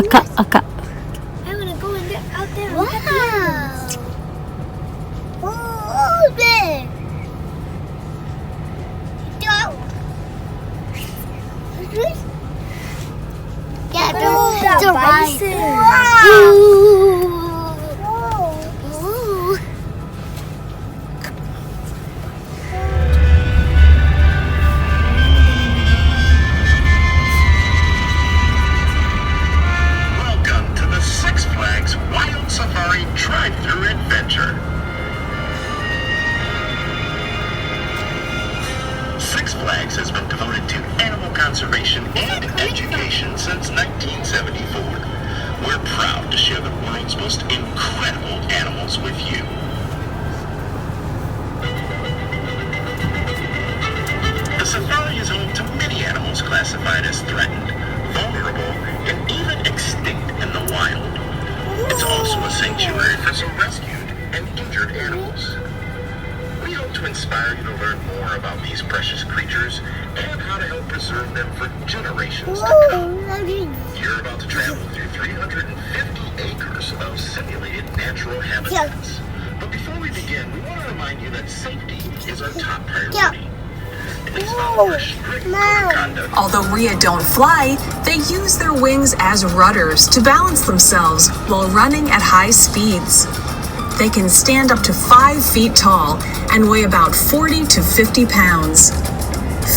赤。I want to go in there, out there. Wow. Oh, big. Yeah, the the bison. Wow. Ooh. Welcome to the Six Flags Wild Safari Drive-Thru Adventure. Six Flags has been devoted to animal conservation and education since 1974. We're proud to share the world's most incredible animals with you. The safari is home to many animals classified as threatened, vulnerable, and even extinct in the wild. It's also a sanctuary for some rescued and injured animals. We hope to inspire you to learn more about these precious creatures and how to help preserve them for generations to come. You're about to travel through 350 acres of simulated natural habitats. But before we begin, we want to remind you that safety is our top priority. Please follow our strict code of conduct. Although Rhea don't fly, they use their wings as rudders to balance themselves while running at high speeds. They can stand up to 5 feet tall and weigh about 40 to 50 pounds.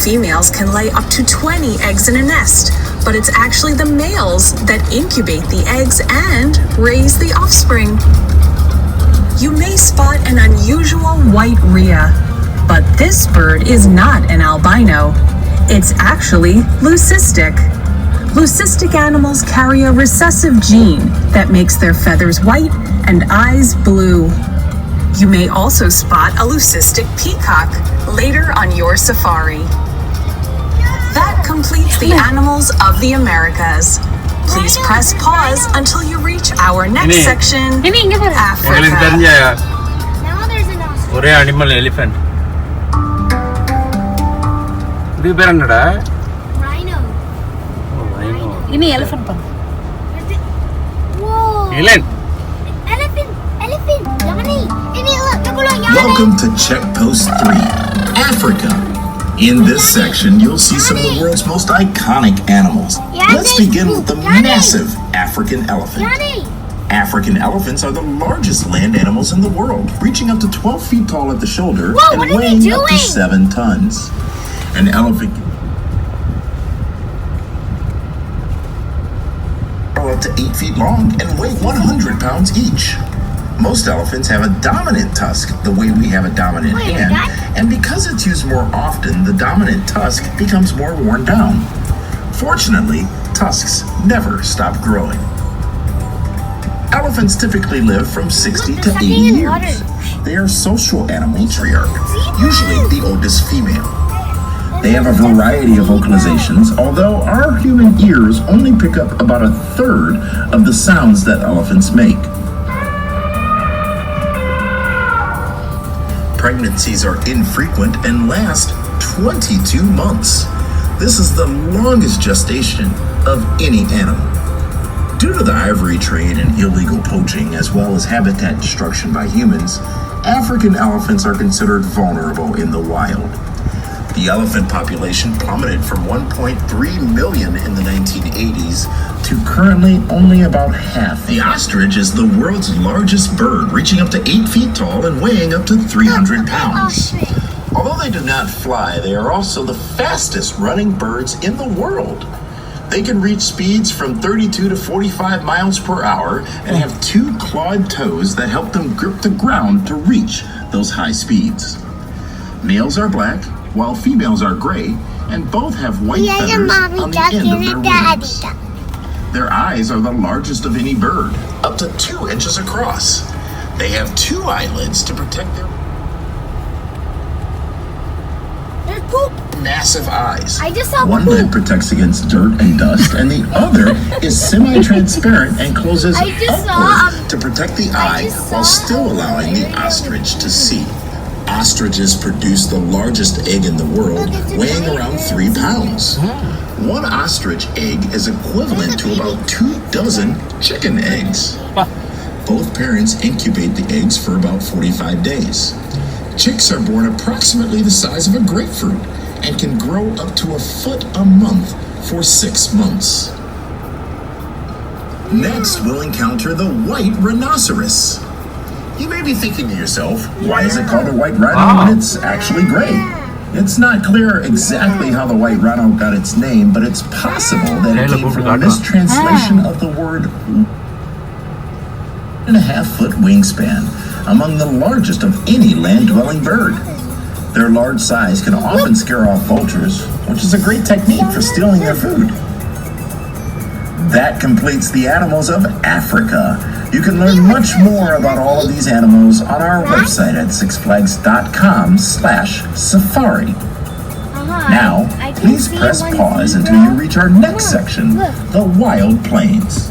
Females can lay up to 20 eggs in a nest, but it's actually the males that incubate the eggs and raise the offspring. You may spot an unusual white Rhea, but this bird is not an albino. It's actually leucistic. Leucistic animals carry a recessive gene that makes their feathers white and eyes blue. You may also spot a leucistic peacock later on your safari. That completes the animals of the Americas. Please press pause until you reach our next section, Africa. Now there's an ostrich. ஒரே animal elephant. இது பேர் என்னடா? Rhino. இனி elephant பண்ணு. Whoa. Elephant. Elephant. Yanni. Yanni. Welcome to Checkpost 3, Africa. In this section, you'll see some of the world's most iconic animals. Let's begin with the massive African elephant. Yanni. African elephants are the largest land animals in the world, reaching up to 12 feet tall at the shoulder and what are they weighing up to doing? 7 tons. An elephant can up to 8 feet long and weigh 100 pounds each. Most elephants have a dominant tusk, the way we have a dominant hand, and because it's used more often, the dominant tusk becomes more worn down. Fortunately, tusks never stop growing. Elephants typically live from 60 to 80 years. They are social animal matriarch, usually the oldest female. They have a variety of vocalizations, although our human ears only pick up about a third of the sounds that elephants make. Pregnancies are infrequent and last 22 months. This is the longest gestation of any animal. Due to the ivory trade and illegal poaching, as well as habitat destruction by humans, African elephants are considered vulnerable in the wild. The elephant population plummeted from 1.3 million in the 1980s to currently only about half. The ostrich is the world's largest bird, reaching up to 8 feet tall and weighing up to 300 pounds. Although they do not fly, they are also the fastest running birds in the world. They can reach speeds from 32 to 45 miles per hour and have 2 clawed toes that help them grip the ground to reach those high speeds. Males are black, while females are gray, and both have white feathers on the end of their wings. Their eyes are the largest of any bird, up to 2 inches across. They have 2 eyelids to protect their massive eyes. I just saw One lid protects against dirt and dust, and the other is semi-transparent and closes I just saw, upward to protect the eye just while saw still allowing the ostrich to see. Ostriches produce the largest egg in the world, weighing around 3 pounds. One ostrich egg is equivalent to about 24 chicken eggs. Both parents incubate the eggs for about 45 days. Chicks are born approximately the size of a grapefruit and can grow up to a foot a month for 6 months. Next, we'll encounter the white rhinoceros. You may be thinking to yourself, why is it called a white rhino when it's actually gray? It's not clear exactly how the white rhino got its name, but it's possible that it came from a mistranslation of the word 1.5-foot wingspan, among the largest of any land-dwelling bird. Their large size can often scare off vultures, which is a great technique for stealing their food. That completes the animals of Africa. You can learn much more about all of these animals on our website at sixflags.com/safari. Now, please press pause until you reach our next section, the wild plains.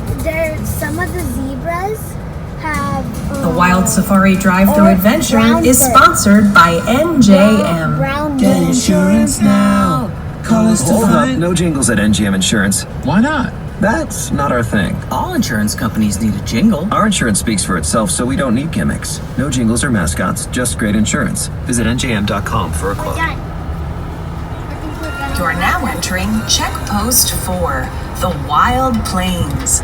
Some of the zebras have. The Wild Safari Drive-Thru Or Adventure brown is fur. sponsored by NJM. Brown Get insurance now. Call us to Hold up, find. no jingles at NGM Insurance. Why not? That's not our thing. All insurance companies need a jingle. Our insurance speaks for itself, so we don't need gimmicks. No jingles or mascots, just great insurance. Visit NJM.com for a quote. Done. You are now entering Check Post 4, the Wild Plains.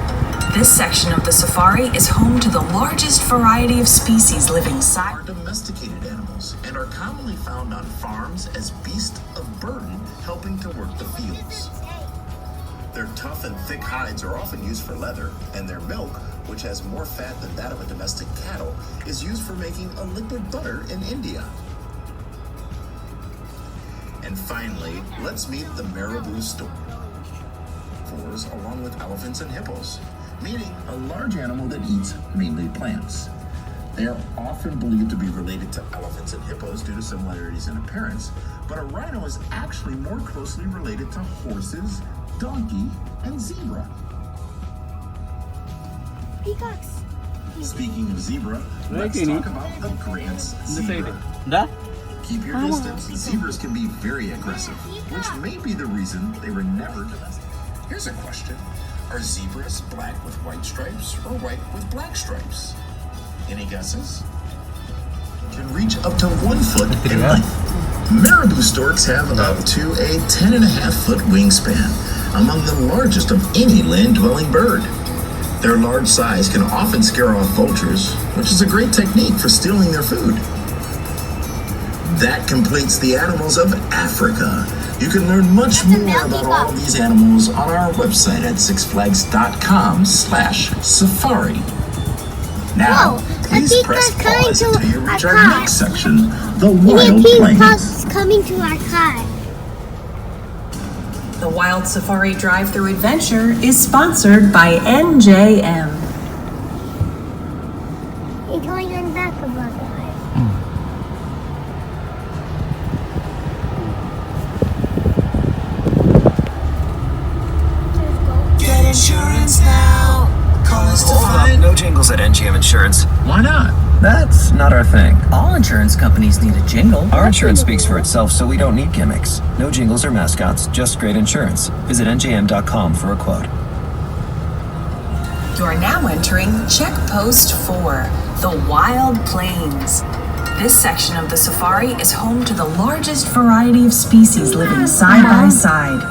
This section of the safari is home to the largest variety of species living side. Are domesticated animals and are commonly found on farms as beasts of burden helping to work the fields. Their tough and thick hides are often used for leather, and their milk, which has more fat than that of a domestic cattle, is used for making a liquid butter in India. And finally, let's meet the marabou stork, along with elephants and hippos, meaning a large animal that eats mainly plants. They are often believed to be related to elephants and hippos due to similarities in appearance, but a rhino is actually more closely related to horses, donkey, and zebra. Peacocks. Speaking of zebra, let's talk about the Grant's zebra. Keep your distance. Zebras can be very aggressive, which may be the reason they were never domesticated. Here's a question. Are zebras black with white stripes or white with black stripes? Any guesses? Can reach up to 1 foot in length. Marabou storks have up to a 10.5-foot wingspan, among the largest of any land-dwelling bird. Their large size can often scare off vultures, which is a great technique for stealing their food. That completes the animals of Africa. You can learn much more about all of these animals on our website at sixflags.com/safari. Now, Whoa, please a press peacock's coming pause to until you reach our our car. next section, the Maybe wild plains. peacock's coming to our car. The Wild Safari Drive-Thru Adventure is sponsored by NJM. It's going on back of our car. Get insurance now. Call us to Hold up, find. no jingles at NGM Insurance. Why not? That's not our thing. All insurance companies need a jingle. Our insurance speaks for itself, so we don't need gimmicks. No jingles or mascots, just great insurance. Visit NJM.com for a quote. You are now entering Check Post 4, the Wild Plains. This section of the safari is home to the largest variety of species living side by side.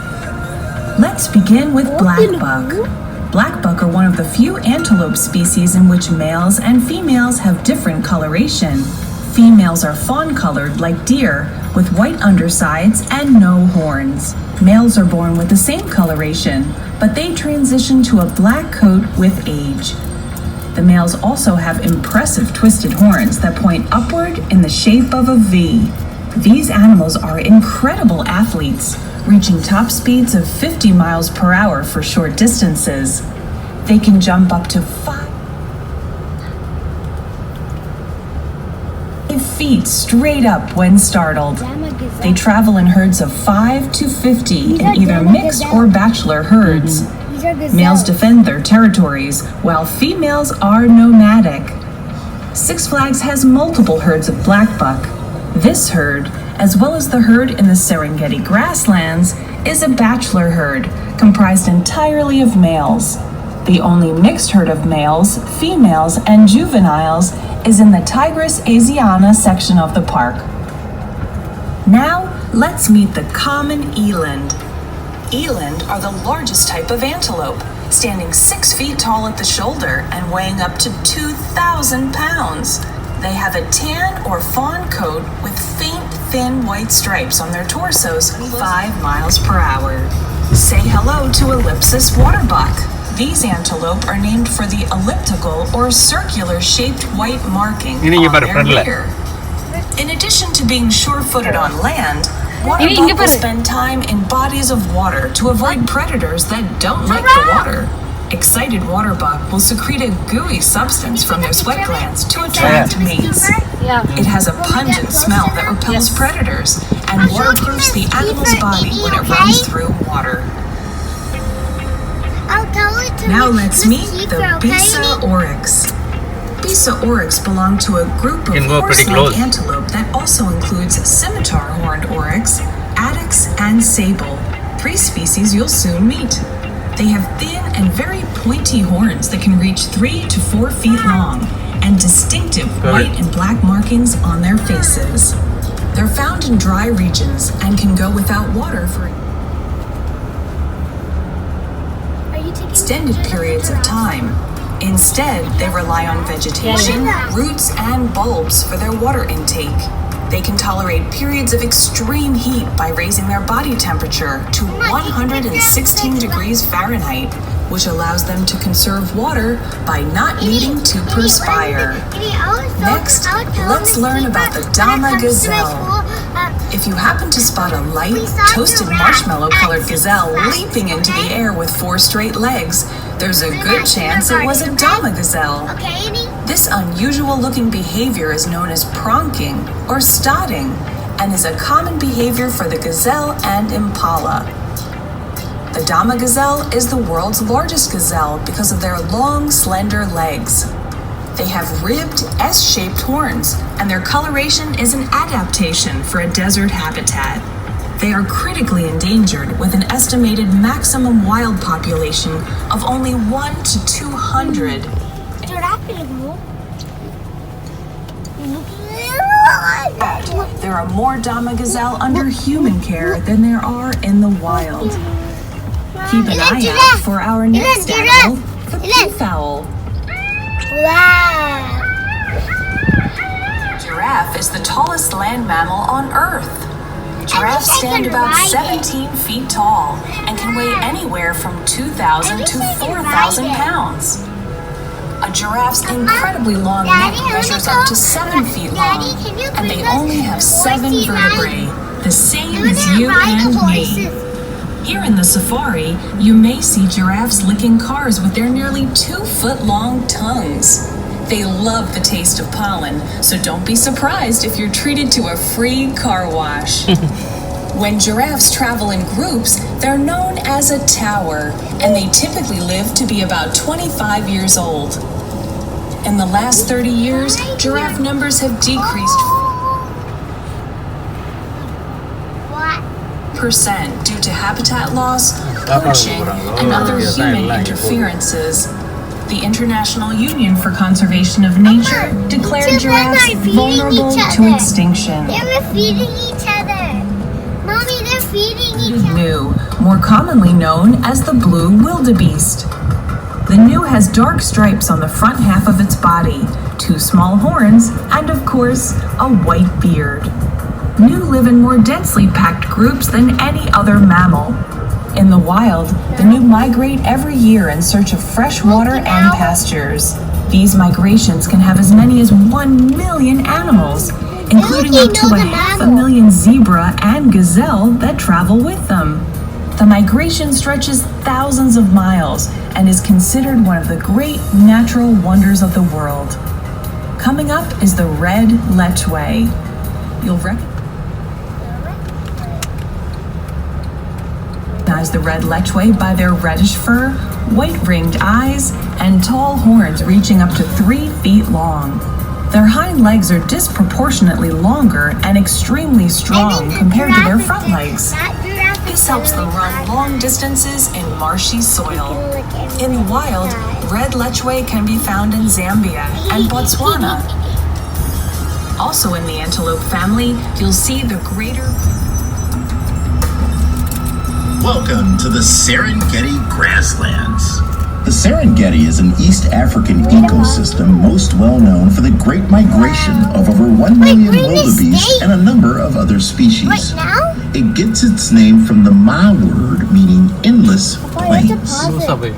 Let's begin with blackbuck. Blackbuck are one of the few antelope species in which males and females have different coloration. Females are fawn-colored like deer, with white undersides and no horns. Males are born with the same coloration, but they transition to a black coat with age. The males also have impressive twisted horns that point upward in the shape of a V. These animals are incredible athletes, reaching top speeds of 50 miles per hour for short distances. They can jump up to 5 feet straight up when startled. They travel in herds of 5 to 50 in either mixed or bachelor herds. These are gazelles. Males defend their territories, while females are nomadic. Six Flags has multiple herds of blackbuck. This herd, as well as the herd in the Serengeti grasslands, is a bachelor herd comprised entirely of males. The only mixed herd of males, females, and juveniles is in the Tigris Asiana section of the park. Now, let's meet the common eland. Eland are the largest type of antelope, standing 6 feet tall at the shoulder and weighing up to 2,000 pounds. They have a tan or fawn coat with faint, thin white stripes on their torsos 5 miles per hour. Say hello to Ellipsis waterbuck. These antelope are named for the elliptical or circular-shaped white marking Ini on ibarat their front lah. rear. In addition to being sure-footed on land, Ini waterbuck will ibarat. spend time in bodies of water to avoid predators that don't like the water. Excited waterbuck will secrete a gooey substance from their sweat glands to attract mates. Yeah. It has a pungent smell that repels predators and waterproofs the animal's body when it runs through water. I'll tell it to Now me. let's meet the Bisa oryx. Bisa oryx belong to a group of Can go pretty horse-like close. antelope that also includes scimitar-horned oryx, addax, and sable, 3 species you'll soon meet. They have thin and very pointy horns that can reach 3 to 4 feet long and distinctive white and black markings on their faces. They're found in dry regions and can go without water for Are you taking extended pictures periods of giraffe? time. Instead, they rely on vegetation, roots, and bulbs for their water intake. They can tolerate periods of extreme heat by raising their body temperature to 116 degrees Fahrenheit, which allows them to conserve water by not needing to perspire. Next, let's learn about the Dama gazelle. If you happen to spot a light, toasted marshmallow-colored gazelle leaping into the air with 4 straight legs, there's a good chance it was a Dama gazelle. Okay, Annie? This unusual-looking behavior is known as pronking or stotting and is a common behavior for the gazelle and impala. The Dama gazelle is the world's largest gazelle because of their long, slender legs. They have ribbed, S-shaped horns, and their coloration is an adaptation for a desert habitat. They are critically endangered with an estimated maximum wild population of only 1 to 200. Giraffe is more. There are more Dama gazelle under human care than there are in the wild. Keep an eye out for our next animal, the peafowl. Wow. Giraffe is the tallest land mammal on Earth. Giraffes I stand can about ride 17 feet tall and can weigh anywhere from 2,000 to 4,000 pounds. A giraffe's incredibly long neck Daddy, measures up to 7 feet long, Daddy, can you and they bring us only have 7 horsey ride? vertebrae, the same You as didn't you ride the and me. horses. Here in the safari, you may see giraffes licking cars with their nearly 2-foot-long tongues. They love the taste of pollen, so don't be surprised if you're treated to a free car wash. When giraffes travel in groups, they're known as a tower, and they typically live to be about 25 years old. In the last 30 years, giraffe numbers have decreased What? % due to habitat loss, poaching, and other human interferences. The International Union for Conservation of Nature declared each of them giraffes are feeding vulnerable each to other. extinction. They're feeding each other. Mommy, they're feeding each other. Gnu, more commonly known as the blue wildebeest. The gnu has dark stripes on the front half of its body, 2 small horns, and of course, a white beard. Gnu live in more densely packed groups than any other mammal. In the wild, the gnu migrate every year in search of fresh water and pastures. These migrations can have as many as 1 million animals, including up to 500,000 zebra and gazelle that travel with them. The migration stretches thousands of miles and is considered one of the great natural wonders of the world. Coming up is the red lechwe. You'll recognize the red lechwe by their reddish fur, white ringed eyes, and tall horns reaching up to 3 feet long. Their hind legs are disproportionately longer and extremely strong compared to their front legs. This helps them run long distances in marshy soil. In the wild, red lechwe can be found in Zambia and Botswana. Also in the antelope family, you'll see the greater... Welcome to the Serengeti grasslands. The Serengeti is an East African ecosystem most well known for the great migration of over 1 million wildebeest and a number of other species. Right now? It gets its name from the Ma word meaning endless Why is it plains. positive?